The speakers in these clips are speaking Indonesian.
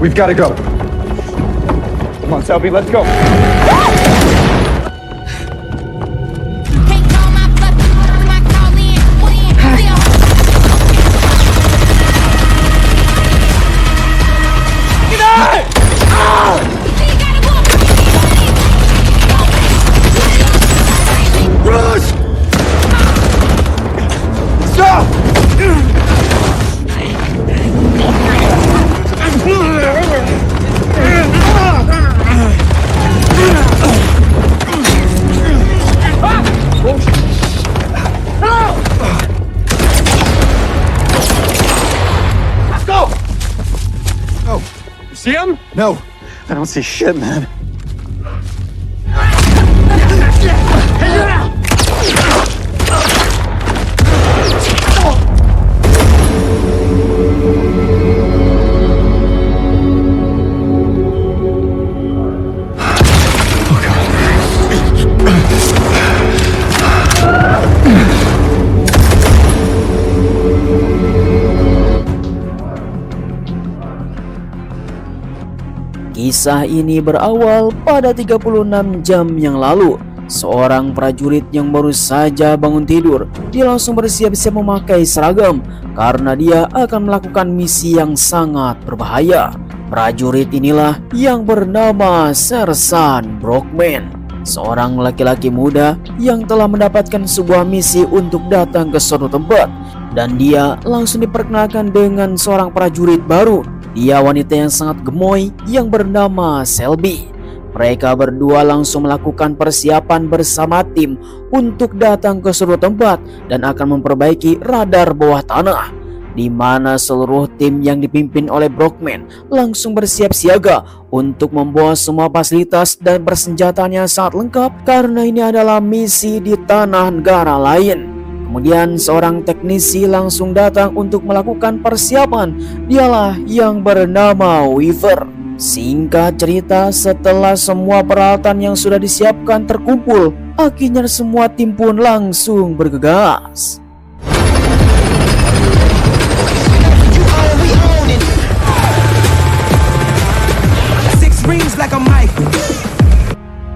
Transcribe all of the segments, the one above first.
We've got to go. Come on, Selby, let's go. See him? No, I don't see shit, man. Kisah ini berawal pada 36 jam yang lalu. Seorang prajurit yang baru saja bangun tidur, dia langsung bersiap-siap memakai seragam karena dia akan melakukan misi yang sangat berbahaya. Prajurit inilah yang bernama Sersan Brockman, seorang laki-laki muda yang telah mendapatkan sebuah misi untuk datang ke suatu tempat, dan dia langsung diperkenalkan dengan seorang prajurit baru. Dia wanita yang sangat gemoy yang bernama Selby. Mereka berdua langsung melakukan persiapan bersama tim untuk datang ke suatu tempat dan akan memperbaiki radar bawah tanah, di mana seluruh tim yang dipimpin oleh Brockman langsung bersiap siaga untuk membawa semua fasilitas dan persenjataannya sangat lengkap karena ini adalah misi di tanah negara lain. Kemudian seorang teknisi langsung datang untuk melakukan persiapan. Dialah yang bernama Weaver. Singkat cerita, setelah semua peralatan yang sudah disiapkan terkumpul, akhirnya semua tim pun langsung bergegas.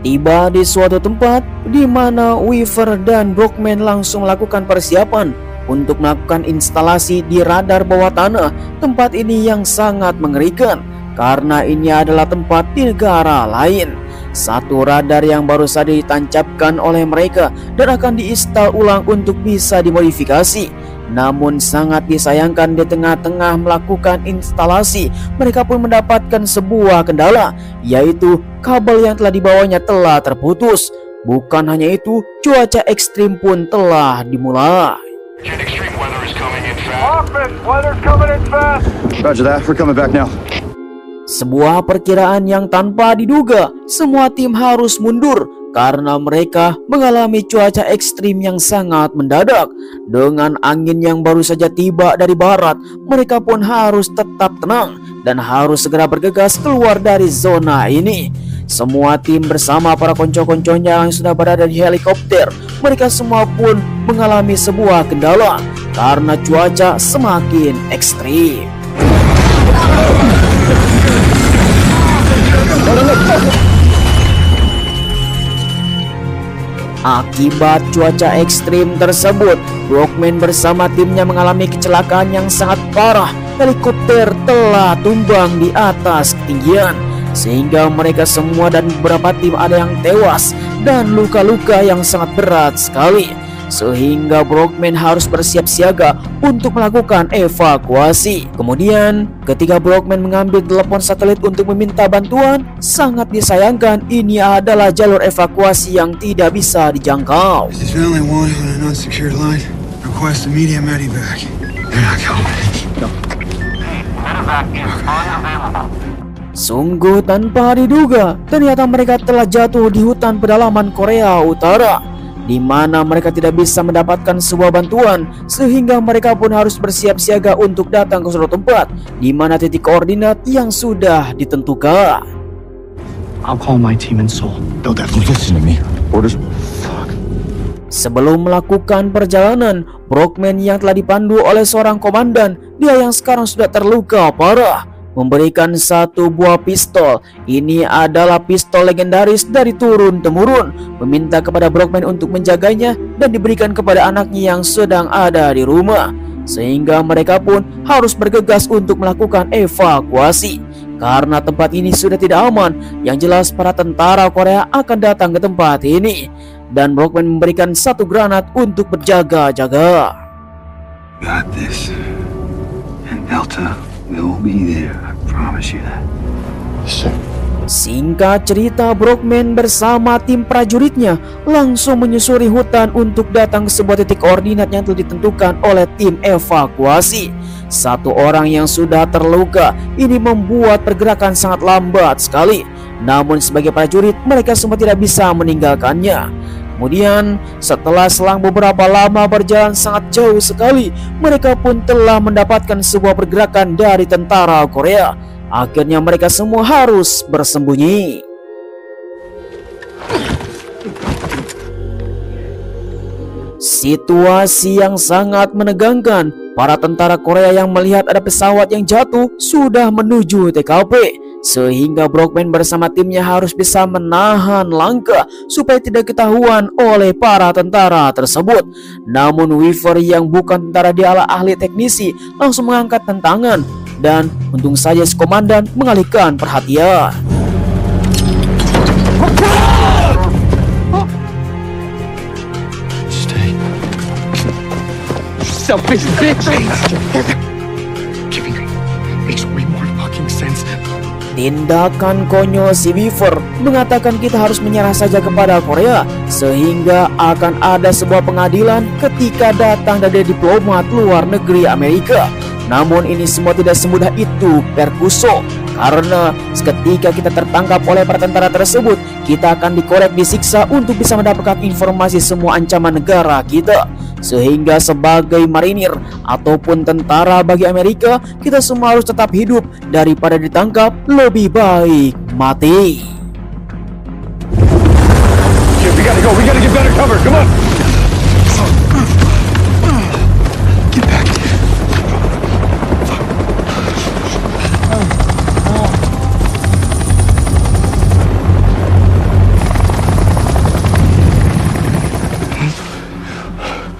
Tiba di suatu tempat di mana Weaver dan Brockman langsung melakukan persiapan untuk melakukan instalasi di radar bawah tanah. Tempat ini yang sangat mengerikan karena ini adalah tempat di negara lain. Satu radar yang baru saja ditancapkan oleh mereka dan akan diinstal ulang untuk bisa dimodifikasi. Namun sangat disayangkan di tengah-tengah melakukan instalasi, mereka pun mendapatkan sebuah kendala, yaitu kabel yang telah dibawanya telah terputus. Bukan hanya itu, cuaca ekstrim pun telah dimulai. Roger that, we're coming back now. Sebuah perkiraan yang tanpa diduga, semua tim harus mundur karena mereka mengalami cuaca ekstrim yang sangat mendadak. Dengan angin yang baru saja tiba dari barat, mereka pun harus tetap tenang dan harus segera bergegas keluar dari zona ini. Semua tim bersama para konco-konconya yang sudah berada di helikopter, mereka semua pun mengalami sebuah kendala karena cuaca semakin ekstrim. Akibat cuaca ekstrim tersebut, Brockman bersama timnya mengalami kecelakaan yang sangat parah. Helikopter telah tumbang di atas ketinggian, sehingga mereka semua dan beberapa tim ada yang tewas dan luka-luka yang sangat berat sekali. Sehingga Brockman harus bersiap siaga untuk melakukan evakuasi. Kemudian ketika Brockman mengambil telepon satelit untuk meminta bantuan, sangat disayangkan ini adalah jalur evakuasi yang tidak bisa dijangkau. Sungguh tanpa diduga, ternyata mereka telah jatuh di hutan pedalaman Korea Utara, di mana mereka tidak bisa mendapatkan sebuah bantuan, sehingga mereka pun harus bersiap siaga untuk datang ke suatu tempat di mana titik koordinat yang sudah ditentukan. I'll call my team in Seoul. They'll definitely listen to me. Orders. Fuck. Sebelum melakukan perjalanan, Brockman yang telah dipandu oleh seorang komandan, dia yang sekarang sudah terluka parah, memberikan satu buah pistol. Ini adalah pistol legendaris dari turun-temurun, meminta kepada Brockman untuk menjaganya dan diberikan kepada anaknya yang sedang ada di rumah. Sehingga mereka pun harus bergegas untuk melakukan evakuasi karena tempat ini sudah tidak aman. Yang jelas para tentara Korea akan datang ke tempat ini dan Brockman memberikan satu granat untuk berjaga-jaga. Got this. And Delta will be there. I promise you that. Sir. Singkat cerita, Brockman bersama tim prajuritnya langsung menyusuri hutan untuk datang ke sebuah titik koordinat yang telah ditentukan oleh tim evakuasi. Satu orang yang sudah terluka ini membuat pergerakan sangat lambat sekali. Namun sebagai prajurit mereka semua tidak bisa meninggalkannya. Kemudian setelah selang beberapa lama berjalan sangat jauh sekali, mereka pun telah mendapatkan sebuah pergerakan dari tentara Korea. Akhirnya mereka semua harus bersembunyi. Situasi yang sangat menegangkan. Para tentara Korea yang melihat ada pesawat yang jatuh sudah menuju TKP. Sehingga Brockman bersama timnya harus bisa menahan langkah supaya tidak ketahuan oleh para tentara tersebut. Namun Weaver yang bukan tentara, dia adalah ahli teknisi, langsung mengangkat tantangan. Dan untung saja si komandan mengalihkan perhatian. Stay. Selfish bitch! Giving makes way more fucking sense. Tindakan konyol si Weaver mengatakan kita harus menyerah saja kepada Korea, sehingga akan ada sebuah pengadilan ketika datang dari diplomat luar negeri Amerika. Namun ini semua tidak semudah itu, Perkuso, karena ketika kita tertangkap oleh para tentara tersebut, kita akan dikorek, disiksa untuk bisa mendapatkan informasi semua ancaman negara kita. Sehingga sebagai marinir ataupun tentara bagi Amerika, kita semua harus tetap hidup. Daripada ditangkap, lebih baik mati. Okay, we gotta go. We gotta get better cover. Come on. Get back.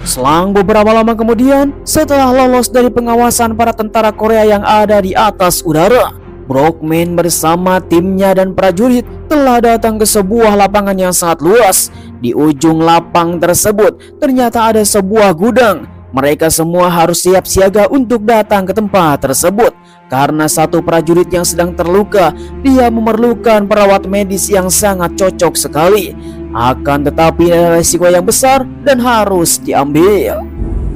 Selang beberapa lama kemudian, setelah lolos dari pengawasan para tentara Korea yang ada di atas udara, Brockman bersama timnya dan prajurit telah datang ke sebuah lapangan yang sangat luas. Di ujung lapang tersebut ternyata ada sebuah gudang. Mereka semua harus siap siaga untuk datang ke tempat tersebut karena satu prajurit yang sedang terluka, dia memerlukan perawat medis yang sangat cocok sekali. Akan tetapi ada risiko yang besar dan harus diambil.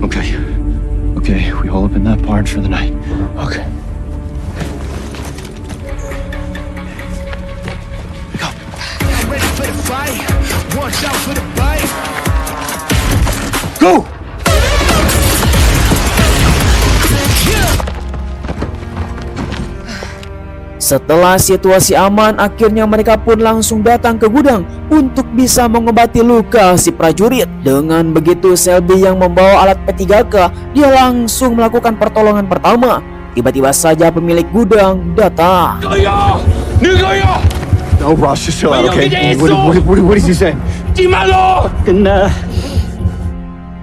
Okay. Okay, we all up in that barn for the night. Okay. Ready for the fight. Watch out for the bite. Go! Setelah situasi aman, akhirnya mereka pun langsung datang ke gudang untuk bisa mengobati luka si prajurit. Dengan begitu, Selby yang membawa alat P3K, dia langsung melakukan pertolongan pertama. Tiba-tiba saja pemilik gudang datang. No, Ross, just chill out, okay? What did you say?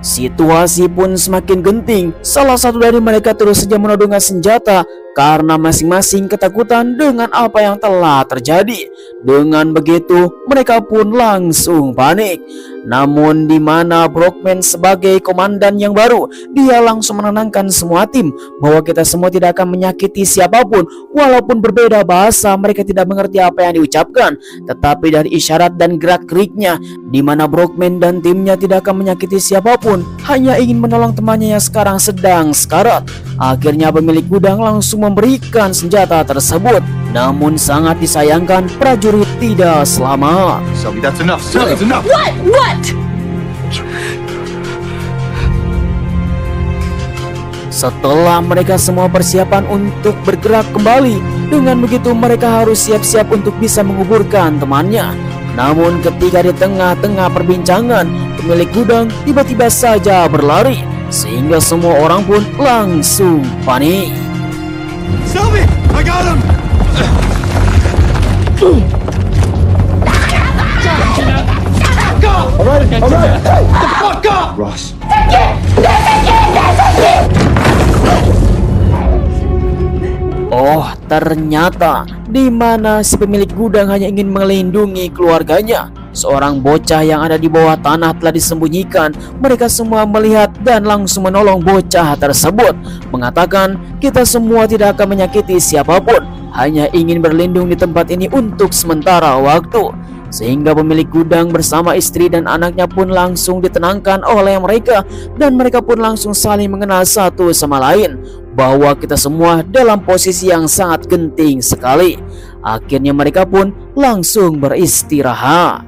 Situasi pun semakin genting. Salah satu dari mereka terus saja menodongkan senjata karena masing-masing ketakutan dengan apa yang telah terjadi. Dengan begitu, mereka pun langsung panik. Namun di mana Brockman sebagai komandan yang baru, dia langsung menenangkan semua tim bahwa kita semua tidak akan menyakiti siapapun. Walaupun berbeda bahasa, mereka tidak mengerti apa yang diucapkan, tetapi dari isyarat dan gerak-geriknya, di mana Brockman dan timnya tidak akan menyakiti siapapun, hanya ingin menolong temannya yang sekarang sedang sekarat. Akhirnya pemilik gudang langsung memberikan senjata tersebut. Namun sangat disayangkan, prajurit tidak selamat. Selby, that's enough. Selby, that's enough. What? Setelah mereka semua persiapan untuk bergerak kembali, dengan begitu mereka harus siap-siap untuk bisa menguburkan temannya. Namun ketika di tengah-tengah perbincangan, pemilik gudang tiba-tiba saja berlari, sehingga semua orang pun langsung panik. Selby! I got him! All right. Hey, the fuck up! Ross. Oh, ternyata di mana si pemilik gudang hanya ingin melindungi keluarganya. Seorang bocah yang ada di bawah tanah telah disembunyikan. Mereka semua melihat dan langsung menolong bocah tersebut, mengatakan, "Kita semua tidak akan menyakiti siapapun, hanya ingin berlindung di tempat ini untuk sementara waktu." Sehingga pemilik gudang bersama istri dan anaknya pun langsung ditenangkan oleh mereka, dan mereka pun langsung saling mengenal satu sama lain bahwa kita semua dalam posisi yang sangat genting sekali. Akhirnya mereka pun langsung beristirahat.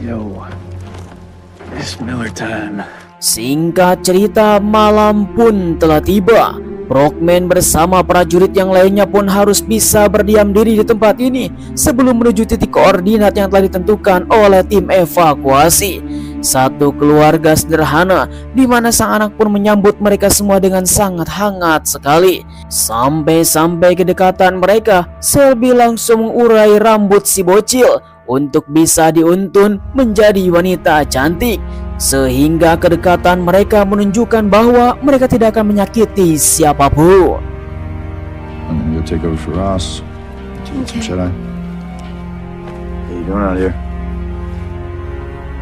Yo, it's Miller time. Singkat cerita, malam pun telah tiba. Brockman bersama prajurit yang lainnya pun harus bisa berdiam diri di tempat ini sebelum menuju titik koordinat yang telah ditentukan oleh tim evakuasi. Satu keluarga sederhana di mana sang anak pun menyambut mereka semua dengan sangat hangat sekali. Sampai kedekatan mereka, Selby langsung mengurai rambut si bocil untuk bisa diuntun menjadi wanita cantik. Sehingga kedekatan mereka menunjukkan bahwa mereka tidak akan menyakiti siapapun. I'm gonna go take over for Ross. Should I? What are you doing out here?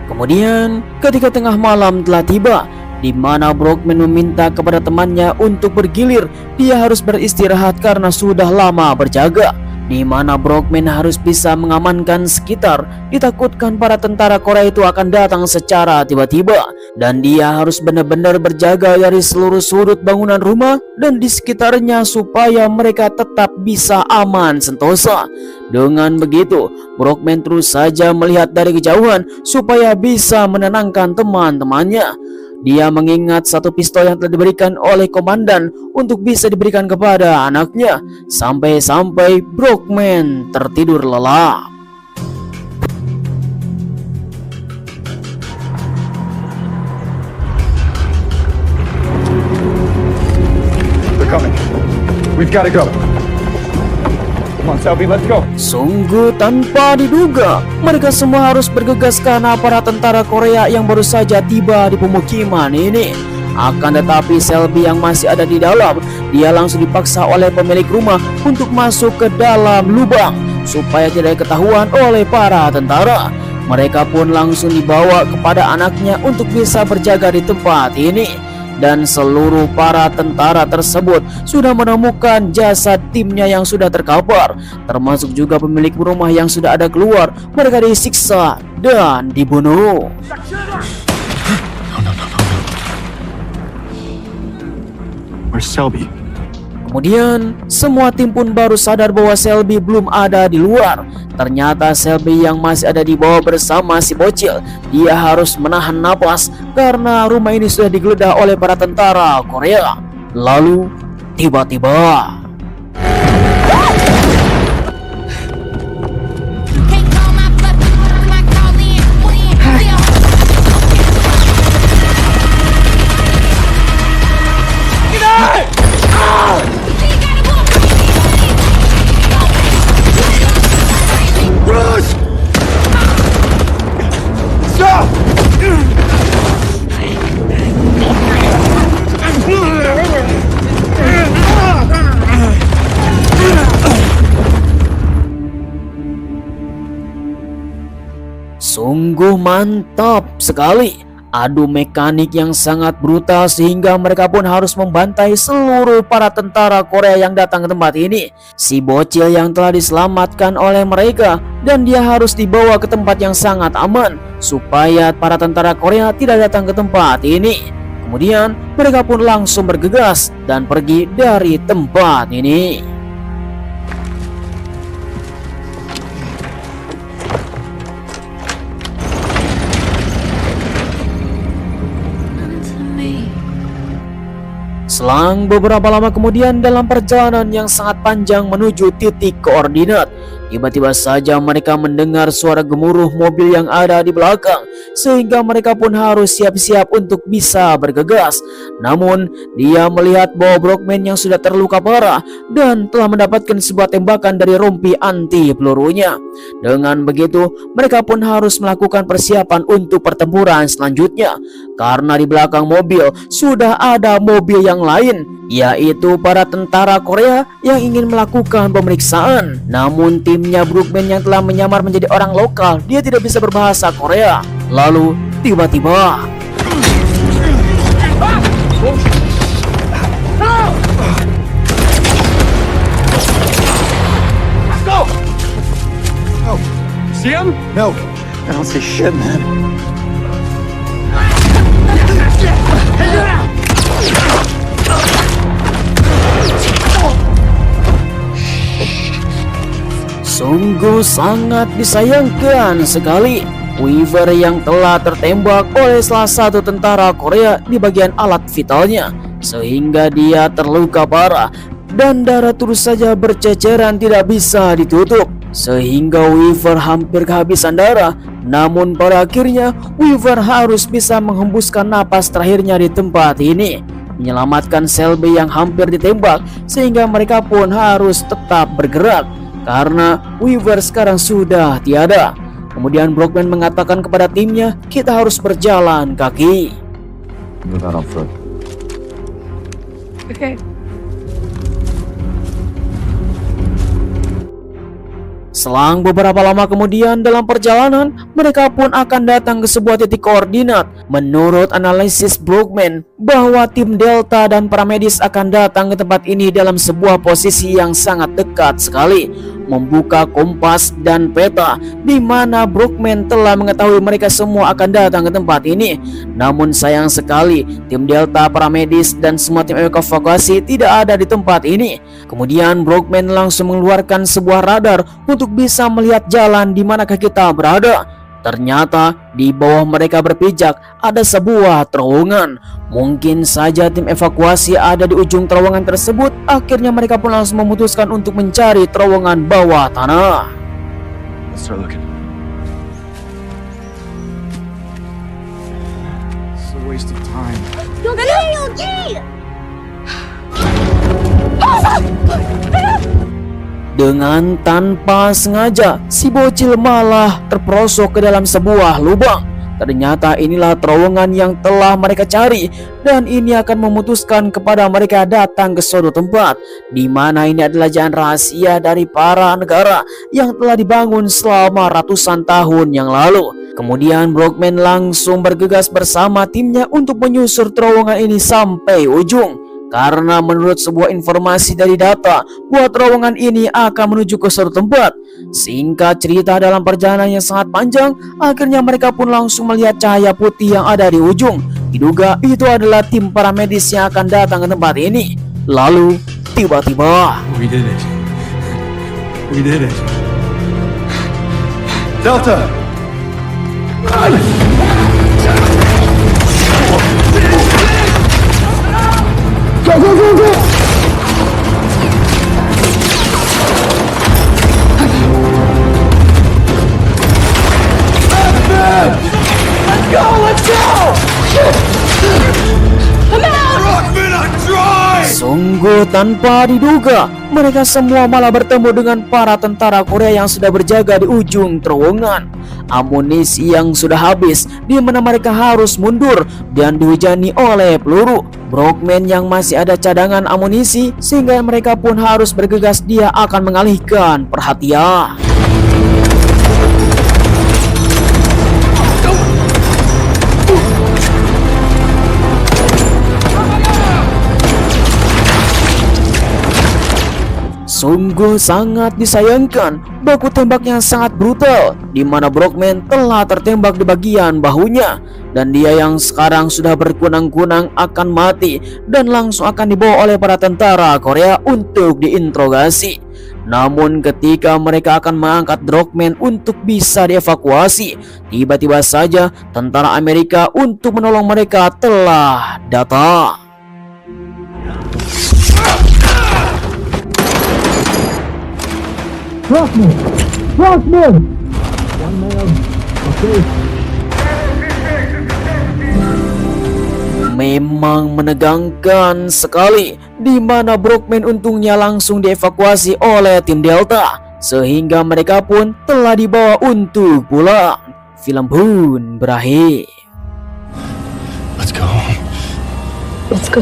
Kemudian ketika tengah malam telah tiba, di mana Brockman meminta kepada temannya untuk bergilir, dia harus beristirahat karena sudah lama berjaga. Di mana Brockman harus bisa mengamankan sekitar, ditakutkan para tentara Korea itu akan datang secara tiba-tiba, dan dia harus benar-benar berjaga dari seluruh sudut bangunan rumah dan di sekitarnya supaya mereka tetap bisa aman sentosa. Dengan begitu, Brockman terus saja melihat dari kejauhan supaya bisa menenangkan teman-temannya. Dia mengingat satu pistol yang telah diberikan oleh komandan untuk bisa diberikan kepada anaknya. Sampai-sampai Brockman tertidur lelap. They're coming. We've got to go. Come on, Selby, let's go. Sungguh tanpa diduga, mereka semua harus bergegas karena para tentara Korea yang baru saja tiba di pemukiman ini. Akan tetapi Selby yang masih ada di dalam, dia langsung dipaksa oleh pemilik rumah untuk masuk ke dalam lubang supaya tidak ketahuan oleh para tentara. Mereka pun langsung dibawa kepada anaknya untuk bisa berjaga di tempat ini. Dan seluruh para tentara tersebut sudah menemukan jasad timnya yang sudah terkapar, termasuk juga pemilik rumah yang sudah ada keluar. Mereka disiksa dan dibunuh. Where's Selby? Kemudian semua tim pun baru sadar bahwa Selby belum ada di luar. Ternyata Selby yang masih ada di bawah bersama si bocil. Dia harus menahan napas karena rumah ini sudah digeledah oleh para tentara Korea. Lalu tiba-tiba Can't call my bluff, my call in, we on. Ross! Stop! sungguh mantap sekali. Adu mekanik yang sangat brutal sehingga mereka pun harus membantai seluruh para tentara Korea yang datang ke tempat ini. Si bocil yang telah diselamatkan oleh mereka dan dia harus dibawa ke tempat yang sangat aman supaya para tentara Korea tidak datang ke tempat ini. Kemudian mereka pun langsung bergegas dan pergi dari tempat ini. Selang beberapa lama kemudian dalam perjalanan yang sangat panjang menuju titik koordinat, Tiba-tiba saja mereka mendengar suara gemuruh mobil yang ada di belakang, sehingga mereka pun harus siap-siap untuk bisa bergegas. Namun, dia melihat bahwa Brockman yang sudah terluka parah dan telah mendapatkan sebuah tembakan dari rompi anti pelurunya. Dengan begitu, mereka pun harus melakukan persiapan untuk pertempuran selanjutnya, karena di belakang mobil sudah ada mobil yang lain, yaitu para tentara Korea yang ingin melakukan pemeriksaan. Namun timnya Brockman yang telah menyamar menjadi orang lokal, dia tidak bisa berbahasa Korea. Lalu tiba-tiba See him? No. I don't see shit, man. sungguh sangat disayangkan sekali Weaver yang telah tertembak oleh salah satu tentara Korea di bagian alat vitalnya, sehingga dia terluka parah dan darah terus saja berceceran tidak bisa ditutup, sehingga Weaver hampir kehabisan darah. Namun pada akhirnya Weaver harus bisa menghembuskan napas terakhirnya di tempat ini, menyelamatkan Shelby yang hampir ditembak, sehingga mereka pun harus tetap bergerak karena Weaver sekarang sudah tiada. Kemudian Brockman mengatakan kepada timnya, kita harus berjalan kaki. Move out on foot. Okay. Selang beberapa lama kemudian dalam perjalanan, mereka pun akan datang ke sebuah titik koordinat. Menurut analisis Brockman, bahwa tim Delta dan para medis akan datang ke tempat ini dalam sebuah posisi yang sangat dekat sekali, membuka kompas dan peta di mana Brockman telah mengetahui mereka semua akan datang ke tempat ini. Namun sayang sekali, tim Delta, para medis dan semua tim evakuasi tidak ada di tempat ini. Kemudian Brockman langsung mengeluarkan sebuah radar untuk bisa melihat jalan di manakah kita berada. Ternyata di bawah mereka berpijak ada sebuah terowongan. Mungkin saja tim evakuasi ada di ujung terowongan tersebut. Akhirnya mereka pun langsung memutuskan untuk mencari terowongan bawah tanah. Let's start looking. It's a waste of time. Dengan tanpa sengaja, si bocil malah terperosok ke dalam sebuah lubang. Ternyata inilah terowongan yang telah mereka cari, dan ini akan memutuskan kepada mereka datang ke suatu tempat di mana ini adalah jalan rahasia dari para negara yang telah dibangun selama ratusan tahun yang lalu. Kemudian Brockman langsung bergegas bersama timnya untuk menyusur terowongan ini sampai ujung. Karena menurut sebuah informasi dari data, bahwa terowongan ini akan menuju ke suatu tempat. Singkat cerita, dalam perjalanan yang sangat panjang, akhirnya mereka pun langsung melihat cahaya putih yang ada di ujung. Diduga itu adalah tim para medis yang akan datang ke tempat ini. Lalu tiba-tiba We did it. We did it. Delta! Go, go, go, go! Let's go, let's go! sungguh tanpa diduga, mereka semua malah bertemu dengan para tentara Korea yang sudah berjaga di ujung terowongan. Amunisi yang sudah habis, di mana mereka harus mundur dan dihujani oleh peluru. Brockman yang masih ada cadangan amunisi, sehingga mereka pun harus bergegas. Dia akan mengalihkan perhatian. Sungguh sangat disayangkan, baku tembak yang sangat brutal, di mana Brockman telah tertembak di bagian bahunya, dan dia yang sekarang sudah berkunang-kunang akan mati dan langsung akan dibawa oleh para tentara Korea untuk diinterogasi. Namun ketika mereka akan mengangkat Brockman untuk bisa dievakuasi, tiba-tiba saja tentara Amerika untuk menolong mereka telah datang. Trust me! Trust me! One man. Okay. Memang menegangkan sekali, di mana Brockman untungnya langsung dievakuasi oleh tim Delta, sehingga mereka pun telah dibawa untuk pulang. Film pun berakhir. Let's go. Let's go.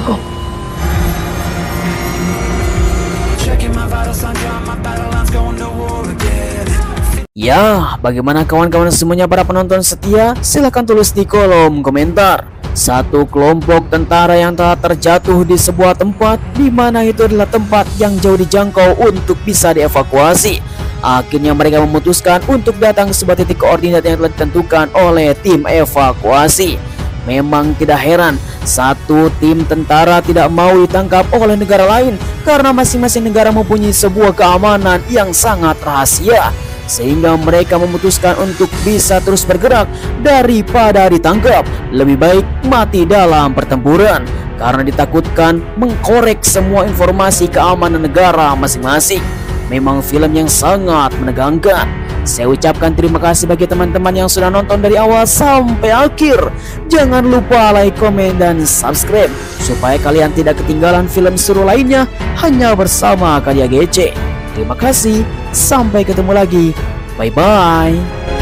Ya, bagaimana kawan-kawan semuanya para penonton setia? Silahkan tulis di kolom komentar. Satu kelompok tentara yang telah terjatuh di sebuah tempat, di mana itu adalah tempat yang jauh dijangkau untuk bisa dievakuasi. Akhirnya mereka memutuskan untuk datang ke sebuah titik koordinat yang telah ditentukan oleh tim evakuasi. Memang tidak heran, satu tim tentara tidak mau ditangkap oleh negara lain karena masing-masing negara mempunyai sebuah keamanan yang sangat rahasia, sehingga mereka memutuskan untuk bisa terus bergerak daripada ditangkap. Lebih baik mati dalam pertempuran karena ditakutkan mengkorek semua informasi keamanan negara masing-masing. Memang film yang sangat menegangkan. Saya ucapkan terima kasih bagi teman-teman yang sudah nonton dari awal sampai akhir. Jangan lupa like, komen, dan subscribe supaya kalian tidak ketinggalan film seru lainnya hanya bersama Karya GC. Terima kasih, sampai ketemu lagi. Bye-bye.